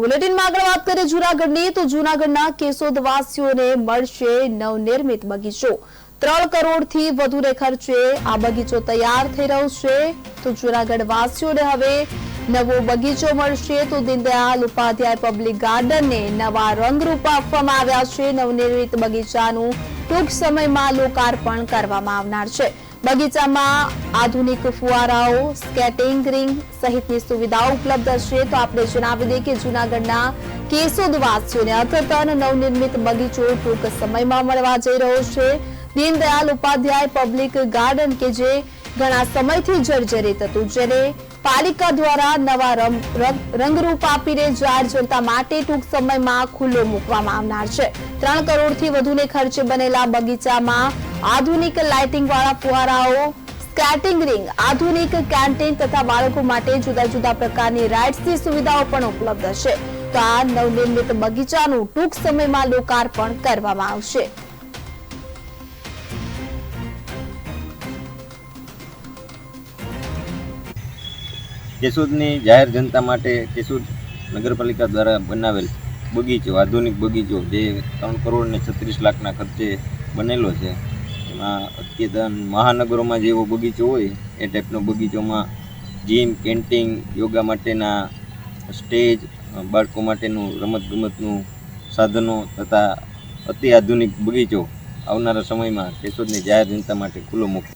બુલેટિનમાં આગળ વાત કરીએ જૂનાગઢની તો જૂનાગઢના કેશોદવાસીઓને મળશે નવનિર્મિત બગીચો 3 કરોડથી વધુને ખર્ચે આ બગીચો તૈયાર થઈ રહ્યો છે તો જૂનાગઢ વાસીઓને હવે નવો બગીચો મળશે તો દીનદયાલ ઉપાધ્યાય પબ્લિક ગાર્ડનને નવા રંગરૂપ આપવામાં આવ્યા છે નવનિર્મિત બગીચાનું ટૂંક સમયમાં લોકાર્પણ કરવામાં આવનાર છે બગીચામાં આધુનિક ફુવારાઓ સ્કેટિંગ રિંગ સહિતની સુવિધાઓ ઉપલબ્ધ છે તો આપણે જણાવી દઈએ કે જૂનાગઢના કેશોદવાસીઓને અદ્યતન નવનિર્મિત બગીચો ટૂંક સમયમાં મળવા જઈ રહ્યો છે દીનદયાલ ઉપાધ્યાય પબ્લિક ગાર્ડન કે જે ઘણા સમયથી જર્જરિત હતું જેને પાલિકા દ્વારા નવા રંગરૂપ આપીને જાહેર જનતા માટે ટૂંક સમયમાં ખુલ્લો મૂકવામાં આવનાર છે 3 કરોડથી વધુને ખર્ચે બનેલા બગીચામાં આધુનિક લાઇટિંગ વાળા ફુવારાઓ સ્કેટિંગ રિંગ આધુનિક કેન્ટીન તથા બાળકો માટે જુદા જુદા પ્રકારની રાઇડ્સની સુવિધાઓ પણ ઉપલબ્ધ છે તો આ નવનિર્મિત બગીચાનું ટૂંક સમયમાં લોકાર્પણ કરવામાં આવશે કેશોદની જાહેર જનતા માટે કેશોદ નગરપાલિકા દ્વારા બનાવેલ બગીચો આધુનિક બગીચો જે 3 કરોડ ને 36 લાખના ખર્ચે બનેલો છે એમાં અદ્યતન મહાનગરોમાં જેવો બગીચો હોય એ ટાઈપનો બગીચોમાં જીમ કેન્ટીન યોગા માટેના સ્ટેજ બાળકો માટેનું રમતગમતનું સાધનો તથા અતિ આધુનિક બગીચો આવનારા સમયમાં કેશોદની જાહેર જનતા માટે ખુલ્લો મૂકશે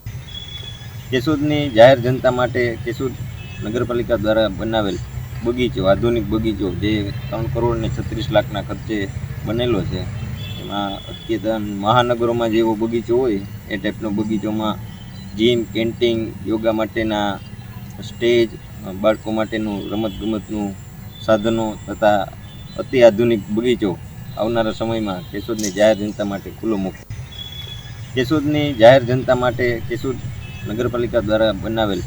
કેશોદની જાહેર જનતા માટે કેશોદ નગરપાલિકા દ્વારા બનાવેલ બગીચો આધુનિક બગીચો જે 3 કરોડ ને 36 લાખના ખર્ચે બનેલો છે એમાં અદ્યતન મહાનગરોમાં જેવો બગીચો હોય એ ટાઈપનો બગીચોમાં જીમ કેન્ટીન યોગા માટેના સ્ટેજ બાળકો માટેનું રમતગમતનું સાધનો તથા અતિ આધુનિક બગીચો આવનારા સમયમાં કેશોદની જાહેર જનતા માટે ખુલ્લો મૂકશે કેશોદની જાહેર જનતા માટે કેશોદ નગરપાલિકા દ્વારા બનાવેલ